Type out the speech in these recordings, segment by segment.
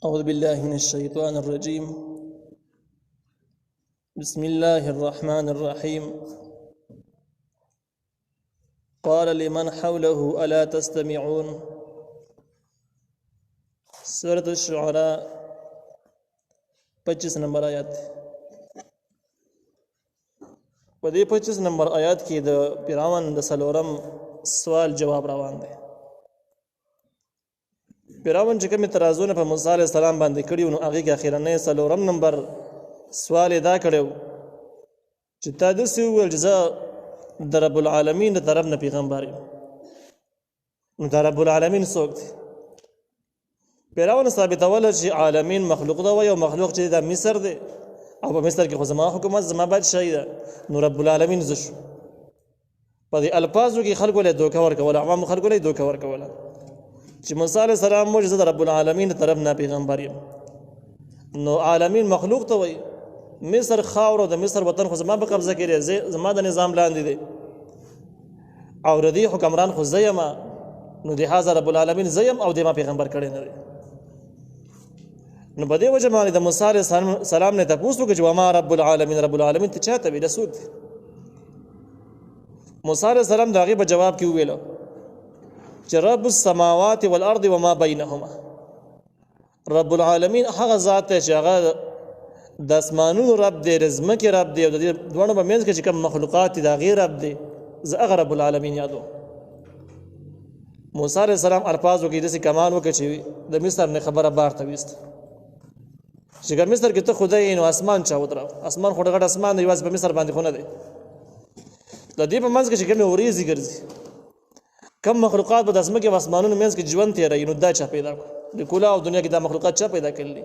أعوذ بالله من الشيطان الرجيم. بسم الله الرحمن الرحيم. قال لمن حوله ألا تستمعون. سورة الشعراء 25 نمبر آیات. په دې 25 نمبر آیات کې د فرعون د څلورم سوال جواب روان دی. فرعون چې کوم اعتراضونه په موسی علیه السلام باندې کړي نو هغه کې اخیرنۍ څلورم نمبر سوال دا کړو چې تا داسې وویل چې زه د رب العالمین د طرف نه پیغمبر یم. نو د رب العالمین څوک دی؟ فرعون ثابتوله چې عالمین مخلوق ده او مخلوق چې د مصر دی او په مصر کې خو زما حکومت زما بادشاهي ده. نو رب العالمین زه شو. په دې الفاظو کې خلکو له دوکه ورکوله، عوام خلکو له دوکه ورکوله چې موسی علیه السلام موږ زه د رب العالمین طرف نه پیغمبر یم. نو عالمین مخلوق ته وایي مصر خاور او د مصر وطن خو زما په قبضه کې دی، زما د نظام لاندې دی او ردی حکمران خو زه یم. نو لهذا رب العالمین زه یم او د ما پیغمبر کړی نه دی. نو په دې وجه باندې د موسی علیه السلام نه تپوس وکړي چې وما رب العالمین، رب العالمین ته چاته وي؟ د څوک دی؟ موسی علیه السلام د هغې په جواب کې وویله چې رب السماوات والارض وما بینهما. رب العالمین هغه ذات دی چې هغه د اسمانونو رب دی، د ځمکې رب دی او د دې دواړو په منځ کې چې کوم مخلوقات دي د هغې رب دی. زه هغه رب العالمین یادوم. موسی علیه السلام الفاظو کې داسې کمال وکړ چې د مصر نه خبره بار ته ویسته چې ګر مصر کې ته خدای نو اسمان چا ودراو؟ اسمان خو ډېر اسمان دی، یوازې په مصر باندې خو نه دی. د دې په منځ کې چې کومې وریځې ګرځي، کم مخلوقات به د ځمکې او اسمانونو منځ کې ژوند تېروي، نو دا چا پیدا کړو؟ د کلا او دنیا کې دا مخلوقات چا پیدا کړل دي؟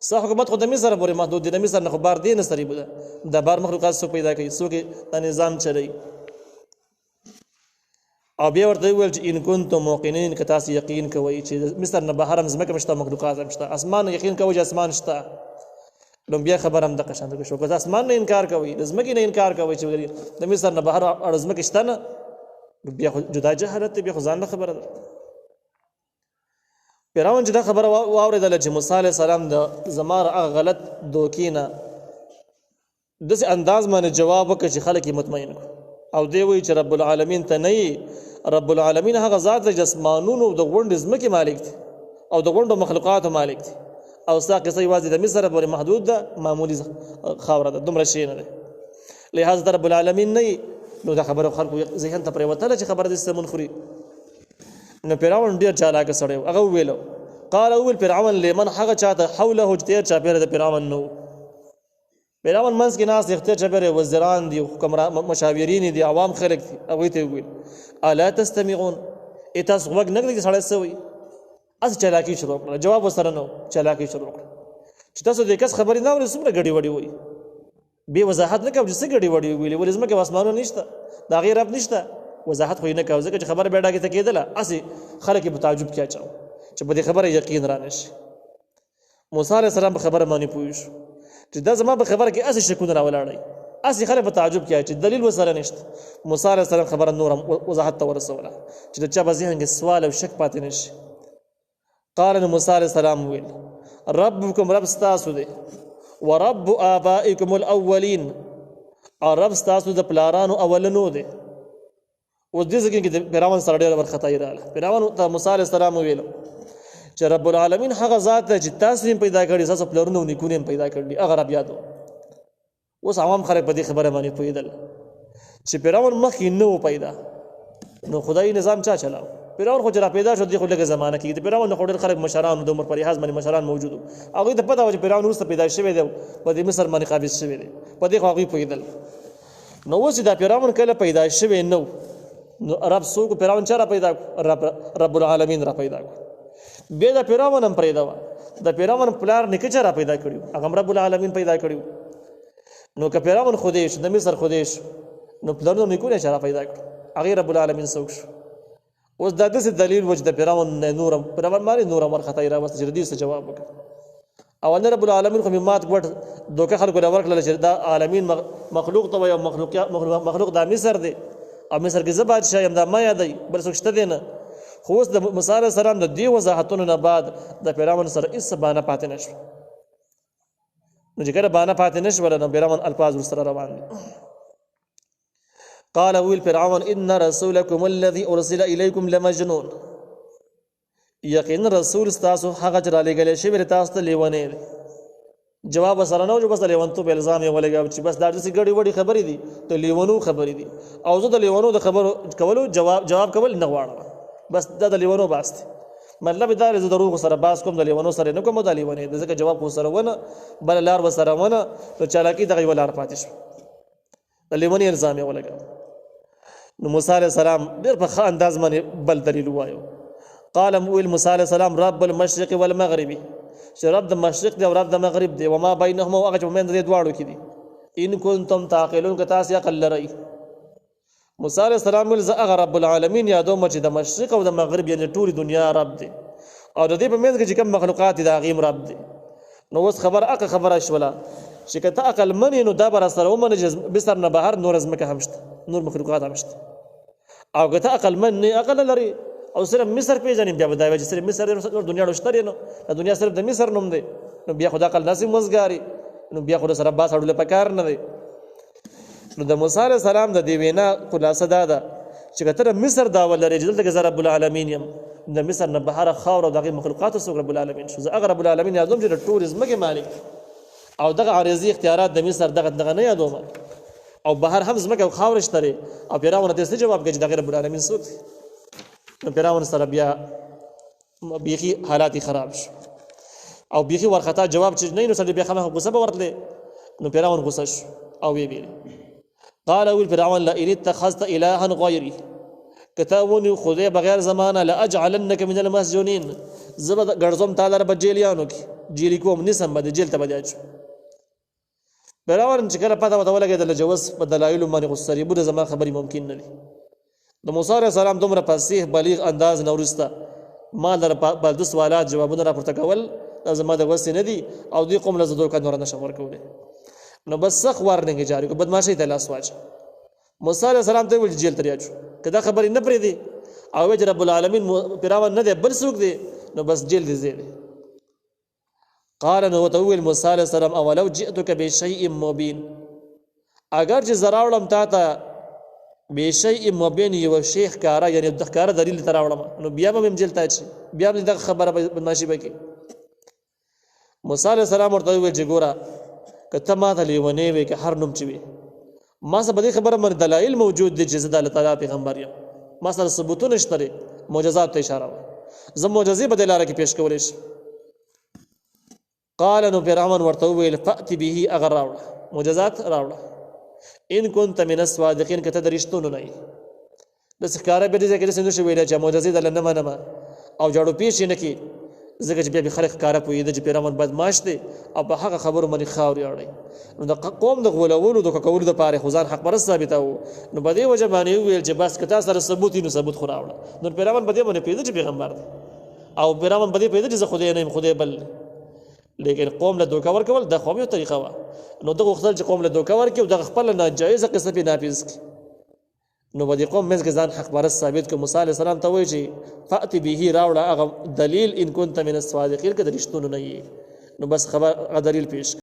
ستا حکومت خو د مصر پورې محدود دی، د مصر نه خو بار دې نه سریب ده. دا بار مخلوقات څوک پیدا کوي؟ څوک دا نظام چلوي؟ او بیا ورته وویل چې ان کنتم موقنین، که تاسو یقین کوئ چې مصر نه بهر هم ځمکه هم شته، مخلوقات هم شته، اسمان نه یقین کوئ چې اسمان شته، نو بیا خبره هم دغه شان شو. که اسمان نه انکار کوئ، د ځمکې نه انکار کوئ چې د مصر نه بهر ځمکه شته نه، بیا خو جدا جهالت دی، بیا خو ځان نه خبره ده. فرعون چې دا خبره واورېدله چې موسی علیه السلام د زما هغه غلط دوکې نه داسې انداز باندې جواب وکړه چې خلک یې مطمئن کړو او دی وایي چې رب العالمین ته نه یي، رب العالمین هغه ذات دی چې اسمانونو د غونډې ځمکې مالک دی او د غونډو مخلوقاتو مالک دی او ستا قصه یوازې د مصر پورې محدود ده، معمولي خاوره ده، دومره شی نه دی. لهذا ته رب العالمین نه یي. نو دا خبره خلکو ذهن ته پرېوتله چې خبره دې سمون خوري. نو فرعون ډېر چالاکه سړی و. هغه وویل فرعون لمن هغه چاته حوله چې تېر چاپېره د فرعون نه و. فرعون منځ کې ناست اختیار چاپېره وزیران دي، مشاورین دي، عوام خلک دي. هغوی ته یې وویل الا تستمعون، ای تاسو غوږ نه ږدئ چې سړی څه وایي؟ هسې چالاکي شروع کړه. جواب ورسره نه و، چالاکي شروع کړه چې تاسو د کس خبرې نه اورئ، څومره ګډې وډې وایي. بې وضاحت نه کوو چې څه ګډې وډې ویلې، ولې ځمکې او اسمانونه نشته، د هغې رب نشته. وضاحت خو یې نه کوو ځکه چې خبره بیا ډاګې ته کېدله، هسې خلک یې په تعجب کې اچوو چې په دې خبره یقین را نه شي. موسی علیه السلام په خبره باندې پوه شو چې دا زما په خبره کې هسې شکونه راولاړئ، هسې خلک په تعجب کې چې دلیل ورسره نشته. موسی علیه السلام خبره نور وضاحت ته ورسوله چې د چا په ذهن کې سوال او شک پاتې نه شي. قال نو موسی علیه السلام وویل ربکم، رب ستاسو دی، ورب آبائکم الاولین، او رب ستاسو د پلارانو اولنو دی. اوس دې ځای کې د فرعون سره ډېره وارخطایي راغله. فرعون ته موسی علیه السلام وویل چې رب العالمین هغه ذات دی چې تاسو یې پیدا کړي، ستاسو پلرونه او نیکونه یې پیدا کړي، هغه رب یادو. اوس عوام خلک په دې خبره باندې پوهېدل چې فرعون مخکې نه و پیدا، نو خدایي نظام چا چلاو؟ فرعون خو چې را پیدا شو دې خو لږه زمانه کې د فرعون خو ډېر خلک مشران د عمر په لحاظ باندې مشران موجود وو. هغوی ته پته وه چې فرعون وروسته پیدا شوی دی، په دې مصر باندې قابض شوی دی، په دې خو هغوی پوهېدل. نو اوس چې دا فرعون کله پیدا شوی نه و، نو رب څوک؟ فرعون چا را پیدا کړو؟ رب العالمین را پیدا کړو. بیا د فرعون هم پرېږده وه، د فرعون پلار نیکه چا را پیدا کړي؟ هغه هم رب العالمین پیدا کړي. نو که فرعون خدای شو، د مصر خدای شو، نو پلرونه نیکونه چا را پیدا کړو؟ هغې رب العالمین څوک شو؟ اوس دا داسې دلیل و چې د فرعون فرعون باندې نوره وارخطایي راوسته چې د دې څه جواب وکړه. او نه رب العالمین خو مې مات ګوټ دوکه خلکو له ورکړله چې دا عالمین مخلوق ته وایي او مخلوق دا مصر دی او مصر کې زه بادشاه یم، دا ما یادوي، بل څوک شته دی نه. خو اوس د موسی علیه السلام د دې وضاحتونو نه بعد د فرعون سره هېڅ بهانه پاتې نه شوه. نو چې کله بهانه پاتې نه شوله نو فرعون الفاظ ورسره روان دي. قال ویل فرعون ان رسولکم الذي ارسل الیکم لمجنون، یقینا رسول ستاسو هغه چې رالیږلی شوی دی تاسو ته لیونی دی. جواب سره نه و چې بس د لیونتوب الزام یې ولګاوه چې بس دا داسې ګډې وډې خبرې دي، د لیونو خبرې دي، او زه د لیونو د خبرو کولو جواب کول نه غواړم، بس دا د لیونو باس دی. مطلب دا دی زه د دروغو سره باس کوم، د لیونو سره نه کوم، او دا لیونی دی ځکه جواب خو سره ونه بله لار به سره ونه، نو چالاکي دغه یوه لار پاتې شوه، د لیوني الزام یې ولګاوه. نو موسی علیه السلام ډېر په ښه انداز باندې بل دلیل ووایو. قال ویل موسی علیه السلام رب المشرق والمغرب، چې رب د مشرق دی او رب د مغرب دی، وما بینهما او هغه چې په منځ د دې دواړو کې دي، ان کنتم تعقلون که تاسې عقل لرئ. موسی علیه السلام ویل زه هغه رب العالمین یادوم چې د مشرق او د مغرب یعنې ټولې دنیا رب دی، او د دې په منځ کې چې کوم مخلوقات دي د هغې هم رب دی. نو اوس خبره شوله چې که ته عقلمن یې نو دا به راسره ومنې چې مصر نه بهر نوره ځمکه هم شته، نور مخلوقات هم شته، او که ته عقلمن نه عقل لري او صرف مصر پیژنې بیا به دا وایي چې صرف مصر نور دنیا ډېر شته نو د دنیا صرف د مصر نوم دی، نو بیا خو د عقل داسې مزګاري، نو بیا خو د سره باس اړولی پکار نه دی. نو د موسی علیه السلام د دې وینا خلاصه دا ده چې که ته د مصر دعوه لرې چې دلته کې زه رب العالمین یم، د مصر نه بهره خاوره او د هغې مخلوقاتو څوک رب العالمین شو، زه هغه رب العالمین یادوم چې د ټولې ځمکې مالک او دغه عارضي اختیارات د مصر دغه نه یادوم، او بهر هم ځمکه او خاوره شته دی. او فرعون ته څه جواب کوي چې دغه رب العالمین څوک دی؟ نو فرعون سره بیا بیخي حالات خراب شو او بیخي ورخطا جواب چې نه نو سړی بیا خامخا غوسه به ورتلی. نو فرعون غوسه شو او ویې ویل قال ویل فرعون لئن اتخذت الها غیري، که ته ونیو خدای بغیر زمانه لاجعلنک من المسجونین، زه به ګرځوم تا لره په جیلیانو کې، جیلي کوم نیسم به د جیل ته به دې اچوم. فرعون چې کله پته ورته ولګېدله چې اوس په دلایلو باندې خو سریبونه زما خبرې ممکن نه دي. د موسی علیه السلام دومره فصیح بلیغ انداز نه وروسته ما لره بل د سوالات جوابونه راپورته کول دا زما د وسې نه دي، او دې قوم له زه دوکه نوره نشم ورکولی. نو بس سخت وارننګ یې جاري کړو، بدماشۍ ته لاس واچه. موسی علیه السلام ته یې ویل چې جیل ته دې اچو، که دا خبرې نه پرېږدي او وایي چې رب العالمین فرعون نه دی بل څوک دی، نو بس جیل دې ځای دی. قال نو ورته وویل موسی علیه السلام اولو جئتک بشیء مبین، اگر چې زه راوړم تا ته بشیء مبین یو شی ښکاره یعنې د ښکاره دلیل ته راوړم، نو بیا به مې جیل ته اچي، بیا به دغه خبره بدماشي به کوي. موسی علیه السلام ورته وویل چې ګوره که ته ما ته لیونی وې که هر نوم چې وي، ما سره په دې خبره باندې دلایل موجود دي چې زه د الله تعالی پیغمبر یم، ما سره ثبوتونه شته دي، معجزات ته اشاره وه، زه معجزې به دې لاره کې پیش کولی شم. قال نو فرعون ورته وویل فأت به، هغه راوړه معجزات راوړه، ان كنت من الصادقین، که ته د رښتونو نه یې. داسې ښکاره بیا دې ځای کې داسې نشي ویلی چې معجزې دله نه منمه او جاړو پیش یې نه کړي، ځکه چې بیا به خلک ښکاره پوهېده چې فرعون بدماش دی او په هغه خبرو باندې خاورې اړوي. نو د قوم د غولولو دوکه کولو دپاره یې خو ځان حق پرست ثابتوو، نو په دې وجه باندې وویل چې بس که تا سره ثبوت وي نو ثبوت خو راوړه. نو فرعون په دې باندې پوهېده چې پیغمبر دی، او فرعون په دې پوهېده چې زه خدای نه یم، خدای بل دی، لیکن قوم له دوکه ورکول دا خو هم یو طریقه وه. نو دغه غوښتل چې قوم له دوکه ورکړي او دغه خپله ناجایزه قصه پرې نافظ کړي، نو په دې قوم منځ کې ځان حق پرست ثابت کړو. موسی علیه السلام ته وایي چې فأت به، راوړه هغه دلیل ان كنت من الصادقین، که د رښتونو نه یې، نو بس خبر هغه دلیل پیش